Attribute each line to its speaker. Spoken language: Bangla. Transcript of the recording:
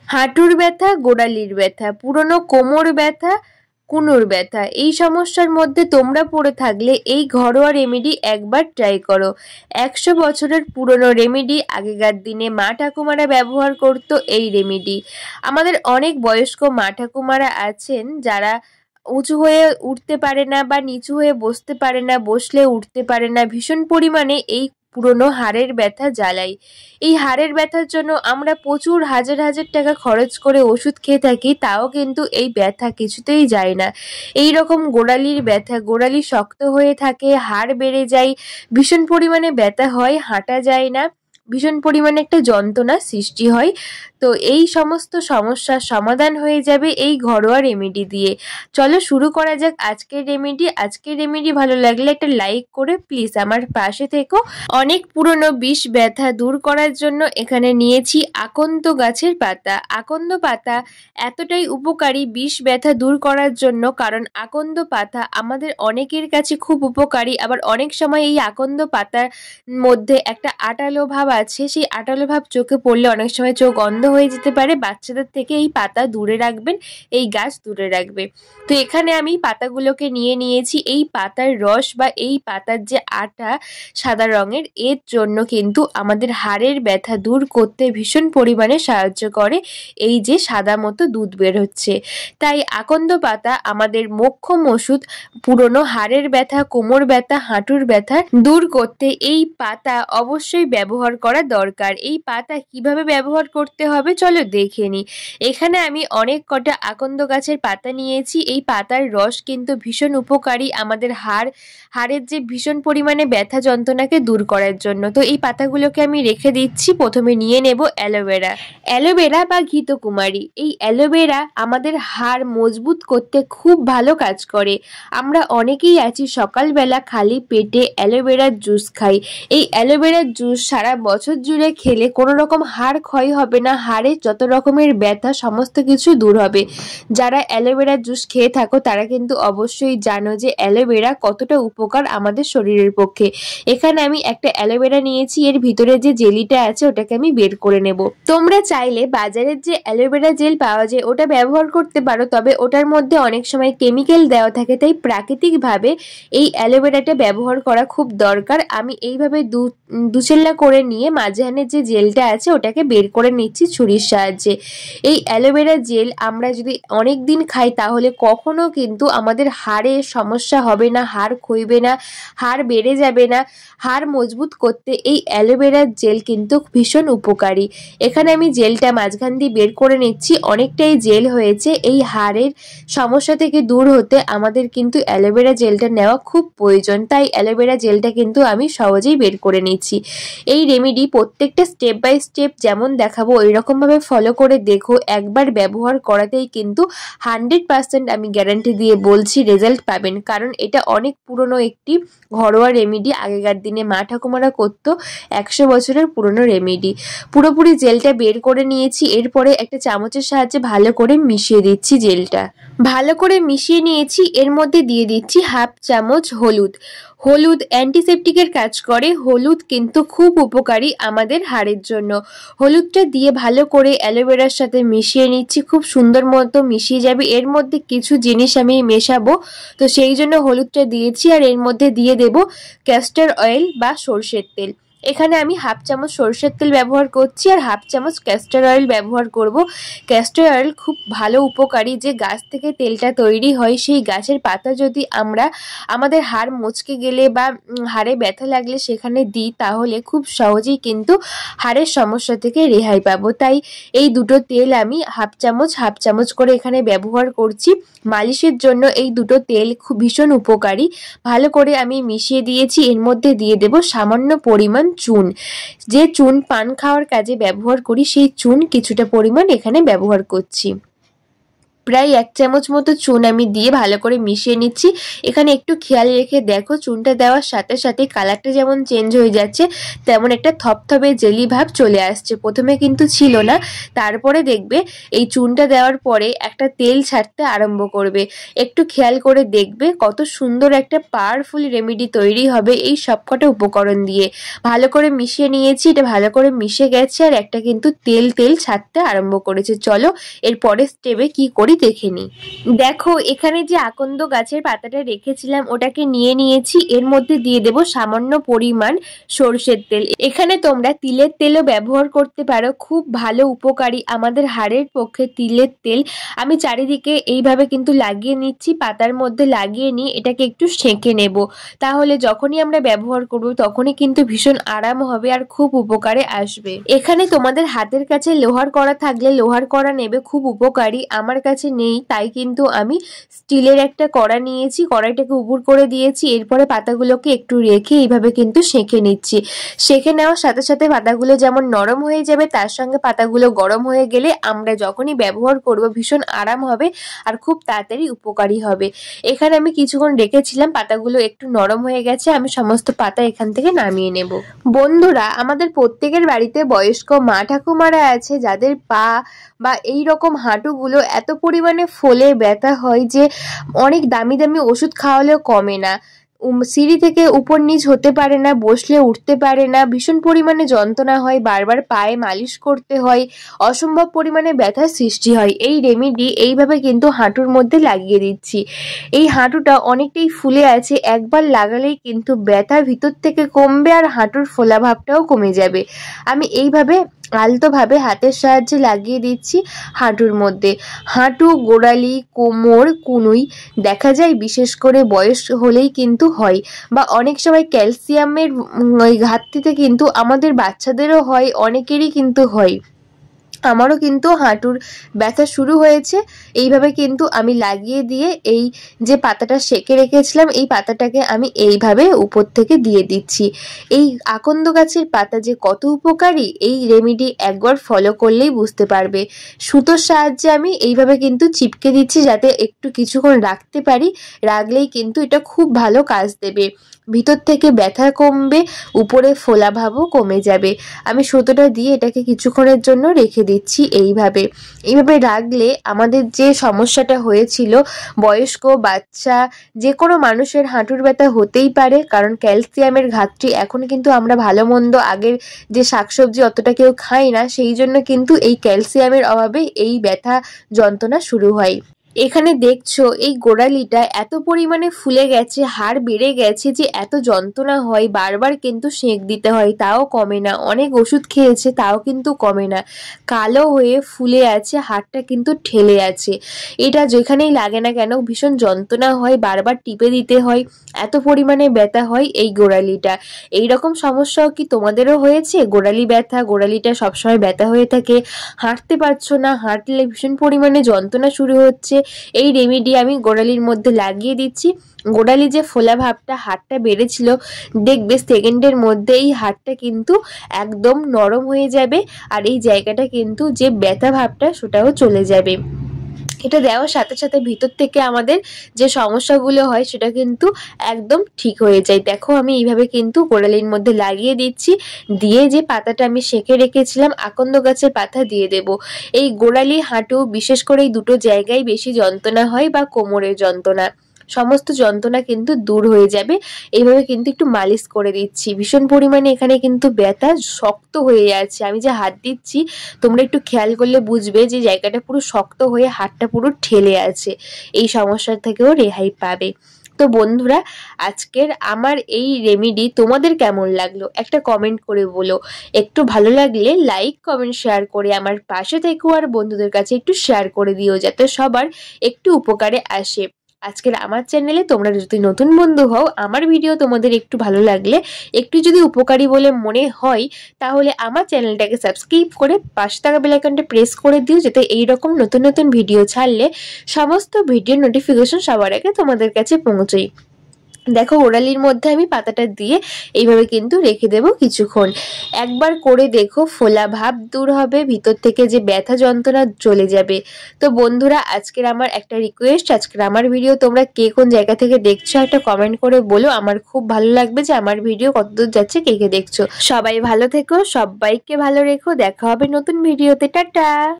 Speaker 1: হাঁটুর ব্যথা, গোড়ালির ব্যথা, পুরনো কোমর ব্যথা, কুনুর ব্যথা, এই সমস্যার মধ্যে তোমরা পড়ে থাকলে এই ঘরোয়া রেমেডি একবার ট্রাই করো। 100 বছরের পুরনো রেমেডি। আগেকার দিনে মা ঠাকুমারা ব্যবহার করতো এই রেমেডি। আমাদের অনেক বয়স্ক মা ঠাকুমারা আছেন যারা উঁচু হয়ে উঠতে পারে না বা নিচু হয়ে বসতে পারে না, বসলে উঠতে পারে না, ভীষণ পরিমাণে এই পুরনো হাড়ের ব্যথা জ্বালায়। এই হাড়ের ব্যথার জন্য আমরা প্রচুর হাজার হাজার টাকা খরচ করে ওষুধ খেয়ে থাকি, তাও কিন্তু এই ব্যথা কিছুতেই যায় না। এই রকম গোড়ালির ব্যথা, গোড়ালি শক্ত হয়ে থাকে, হাড় বেড়ে যায়, ভীষণ পরিমাণে ব্যথা হয়, হাঁটা যায় না, ভীষণ পরিমাণে একটা যন্ত্রণা সৃষ্টি হয়। তো এই সমস্ত সমস্যার সমাধান হয়ে যাবে এই ঘরোয়া রেমেডি দিয়ে। চলো শুরু করা যাক আজকের রেমেডি। আজকের রেমেডি ভালো লাগলে একটা লাইক করে প্লিজ আমার পাশে থেকো। অনেক পুরনো বিষ ব্যথা দূর করার জন্য এখানে নিয়েছি আকন্দ গাছের পাতা। আকন্দ পাতা এতটাই উপকারী বিষ ব্যথা দূর করার জন্য, কারণ আকন্দ পাতা আমাদের অনেকের কাছে খুব উপকারী। আবার অনেক সময় এই আকন্দ পাতার মধ্যে একটা আটালো ভাব আছে, সেই আটালো ভাব চোখে পড়লে অনেক সময় চোখ অন্ধ হয়ে যেতে পারে। বাচ্চাদের থেকে এই পাতা দূরে রাখবেন, এই গাছ দূরে রাখবে। তো এখানে আমি পাতাগুলোকে নিয়ে নিয়েছি। এই পাতার রস বা এই পাতার যে আটা সাদা রঙের, এর জন্য কিন্তু আমাদের হাড়ের ব্যথা দূর করতে ভীষণ পরিমাণে সাহায্য করে। এই যে সাদা মতো দুধ বের হচ্ছে, তাই আকন্দ পাতা আমাদের মোক্ষম ওষুধ। পুরনো হাড়ের ব্যথা, কোমর ব্যথা, হাঁটুর ব্যথা দূর করতে এই পাতা অবশ্যই ব্যবহার করা দরকার। এই পাতা কিভাবে ব্যবহার করতে হবে চলো দেখে নিই। এখানে আমি অনেক কটা আকন্দ গাছের পাতা নিয়েছি। এই পাতার রস কিন্তু ভীষণ উপকারী আমাদের হাড়ের যে ভীষণ পরিমাণে ব্যথা যন্ত্রণাকে দূর করার জন্য। তো এই পাতাগুলোকে আমি রেখে দিচ্ছি। প্রথমে নিয়ে নেব অ্যালোভেরা। অ্যালোভেরা বা ঘৃতকুমারী, এই অ্যালোভেরা আমাদের হাড় মজবুত করতে খুব ভালো কাজ করে। আমরা অনেকেই আছি সকালবেলা খালি পেটে অ্যালোভেরার জুস খাই। এই অ্যালোভেরার জুস সারা বছর জুড়ে খেলে কোনো রকম হাড় ক্ষয় হবে না, হাড়ে যত রকমের ব্যথা সমস্ত কিছু দূর হবে। যারা অ্যালোভেরার জুস খেয়ে থাকো তারা কিন্তু অবশ্যই জানো যে অ্যালোভেরা কতটা উপকার আমাদের শরীরের পক্ষে। এখানে আমি একটা অ্যালোভেরা নিয়েছি, এর ভিতরে যে জেলিটা আছে ওটাকে আমি বের করে নেব। তোমরা চাইলে বাজারের যে অ্যালোভেরা জেল পাওয়া যায় ওটা ব্যবহার করতে পারো, তবে ওটার মধ্যে অনেক সময় কেমিক্যাল দেওয়া থাকে, তাই প্রাকৃতিকভাবে এই অ্যালোভেরাটা ব্যবহার করা খুব দরকার। আমি এইভাবে দুচেল্লা করে নিয়ে মাঝখানে যে জেলটা আছে ওটাকে বের করে নিচ্ছি ছুরির সাহায্যে। এই অ্যালোভেরা জেল আমরা যদি অনেক দিন খাই তাহলে কখনো কিন্তু আমাদের হাড়ের সমস্যা হবে না, হাড় ক্ষইবে না, হাড় বেড়ে যাবে না। হাড় মজবুত করতে এই অ্যালোভেরার জেল কিন্তু ভীষণ উপকারী। এখানে আমি জেলটা মাঝখান দিয়ে বের করে নিচ্ছি। অনেকটাই জেল হয়েছে। এই হাড়ের সমস্যা থেকে দূর হতে আমাদের কিন্তু অ্যালোভেরা জেলটা নেওয়া খুব প্রয়োজন, তাই অ্যালোভেরা জেলটা কিন্তু আমি সহজেই বের করে নিচ্ছি। এই রেমেডি প্রত্যেকটা স্টেপ বাই স্টেপ যেমন দেখাবো ওই রকমভাবে ফলো করে দেখো। একবার ব্যবহার করাতেই কিন্তু 100% আমি গ্যারান্টি দিয়ে বলছি রেজাল্ট পাবেন, কারণ এটা অনেক পুরনো একটি ঘরোয়া রেমেডি। আগেকার দিনে মা ঠাকুমারা করতো। 100 বছরের পুরনো রেমেডি। পুরোপুরি জেলটা বের করে নিয়েছি। এরপরে একটা চামচের সাহায্যে ভালো করে মিশিয়ে দিচ্ছি জেলটা। ভালো করে মিশিয়ে নিয়েছি। এর মধ্যে দিয়ে দিচ্ছি 1/2 চামচ হলুদ। হলুদ অ্যান্টিসেপটিকের কাজ করে। হলুদ কিন্তু খুব উপকারী আমাদের হাড়ের জন্য। হলুদটা দিয়ে ভালো করে অ্যালোভেরার সাথে মিশিয়ে নিচ্ছি। খুব সুন্দর মতো মিশিয়ে যাবে। এর মধ্যে কিছু জিনিস আমি মেশাবো, তো সেই জন্য হলুদটা দিয়েছি। আর এর মধ্যে দিয়ে দেব ক্যাস্টর অয়েল বা সরষের তেল। এখানে আমি 1/2 চামচ সরষের তেল ব্যবহার করছি আর 1/2 চামচ ক্যাস্টর অয়েল ব্যবহার করব। ক্যাস্টর অয়েল খুব ভালো উপকারী। যে গাছ থেকে তেলটা তৈরি হয় সেই গাছের পাতা যদি আমরা আমাদের হাড় মচকে গেলে বা হাড়ে ব্যথা লাগলে সেখানে দিই তাহলে খুব সহজেই কিন্তু হাড়ের সমস্যা থেকে রেহাই পাবো। তাই এই দুটো তেল আমি 1/2 চামচ করে এখানে ব্যবহার করছি। মালিশের জন্য এই দুটো তেল খুব ভীষণ উপকারী। ভালো করে আমি মিশিয়ে দিয়েছি। এর মধ্যে দিয়ে দেব সামান্য পরিমাণ চুন। যে চুন পান খাওয়ার কাজে ব্যবহার করি সেই চুন কিছুটা পরিমাণ এখানে ব্যবহার করছি। প্রায় 1 চামচ মতো চুন আমি দিয়ে ভালো করে মিশিয়ে নিচ্ছি। এখানে একটু খেয়াল রেখে দেখো চুনটা দেওয়ার সাথে সাথে কালারটা যেমন চেঞ্জ হয়ে যাচ্ছে তেমন একটা থপথপে জেলি ভাব চলে আসছে। প্রথমে কিন্তু ছিল না, তারপরে দেখবে এই চুনটা দেওয়ার পরে একটা তেল ছাড়তে আরম্ভ করবে। একটু খেয়াল করে দেখবে কত সুন্দর একটা পাওয়ারফুল রেমেডি তৈরি হবে এই সবকটা উপকরণ দিয়ে। ভালো করে মিশিয়ে নিয়েছি, এটা ভালো করে মিশে গেছে আর একটা কিন্তু তেল ছাড়তে আরম্ভ করেছে। চলো এর পরের স্টেপে কি করি দেখে নিই। দেখো এখানে যে আকন্দ গাছের পাতাটা রেখেছিলাম ওটাকে নিয়ে নিয়েছি, এর মধ্যে দিয়ে দেব সামান্য পরিমাণ সরষের তেল। এখানে তোমরা তিলের তেলও ব্যবহার করতে পারো, খুব ভালো উপকারী আমাদের হাড়ের পক্ষে তিলের তেল। আমি চারিদিকে এইভাবে কিন্তু লাগিয়ে নিচ্ছি, পাতার মধ্যে লাগিয়ে নিয়ে এটাকে একটু সেঁকে নেব, তাহলে যখনই আমরা ব্যবহার করব তখনই কিন্তু ভীষণ আরাম হবে আর খুব উপকারে আসবে। এখানে তোমাদের হাতের কাছে লোহার কড়া থাকলে লোহার কড়া নেবে, খুব উপকারী। আমার কাছে নেই তাই কিন্তু আমি স্টিলের একটা কড়া নিয়েছি, কড়াইটাকে উপুর করে দিয়েছি, এরপরে পাতাগুলোকে একটু রেখে এইভাবে কিন্তু সেঁকে নিচ্ছি। সেঁকে নেওয়ার সাথে সাথে পাতাগুলো যেমন নরম হয়ে যাবে তার সঙ্গে পাতাগুলো গরম হয়ে গেলে আমরা যখনই ব্যবহার করব ভীষণ আরাম হবে আর খুব তাড়াতাড়ি উপকারী হবে। এখানে আমি কিছুক্ষণ রেখেছিলাম, পাতাগুলো একটু নরম হয়ে গেছে, আমি সমস্ত পাতা এখান থেকে নামিয়ে নেব। বন্ধুরা আমাদের প্রত্যেকের বাড়িতে বয়স্ক মা ঠাকুমারা আছে যাদের পা বা এই রকম হাঁটুগুলো এত পরিমাণে ফোলে ব্যথা হয় যে অনেক দামি দামি ওষুধ খাওয়ালেও কমে না। সিঁড়ি থেকে উপর নিচ হতে পারে না, বসলে উঠতে পারে না, ভীষণ পরিমাণে যন্ত্রণা হয়, বারবার পায়ে মালিশ করতে হয়, অসম্ভব পরিমাণে ব্যথার সৃষ্টি হয়। এই রেমেডি এইভাবে কিন্তু হাঁটুর মধ্যে লাগিয়ে দিচ্ছি। এই হাঁটুটা অনেকটাই ফুলে আছে, একবার লাগালেই কিন্তু ব্যথা ভিতর থেকে কমবে আর হাঁটুর ফোলা ভাবটাও কমে যাবে। আমি এইভাবে আলতোভাবে হাতের সাহায্যে লাগিয়ে দিচ্ছি হাঁটুর মধ্যে। হাঁটু, গোড়ালি, কোমর, কুনুই দেখা যায় বিশেষ করে বয়স হলেই কিন্তু হয়, বা অনেক সময় ক্যালসিয়ামের ঘাটতিতে কিন্তু আমাদের বাচ্চাদেরও হয়, অনেকেরই কিন্তু হয়। আমারও কিন্তু হাঁটুর ব্যথা শুরু হয়েছে। এইভাবে কিন্তু আমি লাগিয়ে দিয়ে এই যে পাতাটা সেঁকে রেখেছিলাম এই পাতাটাকে আমি এইভাবে উপর থেকে দিয়ে দিচ্ছি। এই আকন্দ গাছের পাতা যে কত উপকারী এই রেমেডি একবার ফলো করলেই বুঝতে পারবে। সুতোর সাহায্যে আমি এইভাবে কিন্তু চিপকে দিচ্ছি যাতে একটু কিছুক্ষণ রাখতে পারি, রাখলেই কিন্তু এটা খুব ভালো কাজ দেবে। ভিতর থেকে ব্যথা কমবে, উপরে ফোলা ভাবও কমে যাবে। আমি সুতোটা দিয়ে এটাকে কিছুক্ষণের জন্য রেখে দিচ্ছি। এইভাবে রাখলে আমাদের যে সমস্যাটা হয়েছিল, বয়স্ক বাচ্চা যে কোনো মানুষের হাঁটুর ব্যথা হতেই পারে, কারণ ক্যালসিয়ামের ঘাটতি। এখন কিন্তু আমরা ভালো মন্দ আগের যে শাকসবজি অতটা কেউ খাই না, সেই জন্য কিন্তু এই ক্যালসিয়ামের অভাবে এই ব্যথা যন্ত্রণা শুরু হয়। এখানে দেখছো এই গোড়ালিটা এত পরিমাণে ফুলে গেছে, হাড় বেড়ে গেছে যে এত যন্ত্রণা হয়, বারবার কিন্তু সেঁক দিতে হয় তাও কমে না, অনেক ওষুধ খেয়েছে তাও কিন্তু কমে না, কালো হয়ে ফুলে আছে, হাড়টা কিন্তু ঠেলে আছে। এটা যেখানেই লাগে না কেন ভীষণ যন্ত্রণা হয়, বারবার টিপে দিতে হয়, এত পরিমাণে ব্যথা হয় এই গোড়ালিটা। এইরকম সমস্যাও কি তোমাদেরও হয়েছে? গোড়ালি ব্যথা, গোড়ালিটা সবসময় ব্যথা হয়ে থাকে, হাঁটতে পারছো না, হাঁটলে ভীষণ পরিমাণে যন্ত্রণা শুরু হচ্ছে। এই রেমেডি আমি গোড়ালির মধ্যে লাগিয়ে দিচ্ছি। গোড়ালি যে ফোলা ভাবটা, হাড়টা বেড়েছিল, দেখবে সেকেন্ডের মধ্যে এই হাড়টা কিন্তু একদম নরম হয়ে যাবে আর এই জায়গাটা কিন্তু যে ব্যথা ভাবটা সেটাও চলে যাবে। এটা দেওয়ার সাথে সাথে ভিতর থেকে আমাদের যে সমস্যাগুলো হয় সেটা কিন্তু একদম ঠিক হয়ে যায়। দেখো আমি এইভাবে কিন্তু গোড়ালির মধ্যে লাগিয়ে দিচ্ছি, দিয়ে যে পাতাটা আমি সেঁকে রেখেছিলাম আকন্দ গাছের পাতা দিয়ে দেব। এই গোড়ালি, হাঁটু বিশেষ করে এই দুটো জায়গায় বেশি যন্ত্রণা হয় বা কোমরের যন্ত্রণা, সমস্ত যন্ত্রণা কিন্তু দূর হয়ে যাবে। এইভাবে কিন্তু একটু মালিশ করে দিচ্ছি। ভীষণ পরিমাণে এখানে কিন্তু ব্যথা শক্ত হয়ে যাচ্ছে, আমি যে হাত দিচ্ছি তোমরা একটু খেয়াল করলে বুঝবে যে জায়গাটা পুরো শক্ত হয়ে হাতটা পুরো ঠেলে আছে। এই সমস্যার থেকেও রেহাই পাবে। তো বন্ধুরা আজকের আমার এই রেমেডি তোমাদের কেমন লাগলো একটা কমেন্ট করে বলো। একটু ভালো লাগলে লাইক, কমেন্ট, শেয়ার করে আমার পাশে থেকো আর বন্ধুদের কাছে একটু শেয়ার করে দিও যাতে সবার একটু উপকারে আসে। আজকের আমার চ্যানেলে তোমরা যদি নতুন বন্ধু হও, আমার ভিডিও তোমাদের একটু ভালো লাগলে, একটু যদি উপকারী বলে মনে হয়, তাহলে আমার চ্যানেলটাকে সাবস্ক্রাইব করে পাশে থাকা বেল আইকনটা প্রেস করে দিও যাতে এইরকম নতুন নতুন ভিডিও ছাড়লে সমস্ত ভিডিও নোটিফিকেশন সবার আগে তোমাদের কাছে পৌঁছায়। দেখো গোড়ালির মধ্যে আমি পাতাটা দিয়ে এইভাবে কিন্তু রেখে দেব কিছুক্ষণ। একবার করে দেখো, ফোলা ভাব দূর হবে, ভিতর থেকে যে ব্যথা যন্ত্রণা চলে যাবে। তো বন্ধুরা, আজকের আমার একটা রিকোয়েস্ট, আজকের আমার ভিডিও তোমরা কে কোন জায়গা থেকে দেখছো একটা কমেন্ট করে বলো। আমার খুব ভালো লাগবে যে আমার ভিডিও কতদূর যাচ্ছে, কে কে দেখছো। সবাই ভালো থেকো, সবাইকে ভালো রেখো, দেখা হবে নতুন ভিডিওতে। টাটা।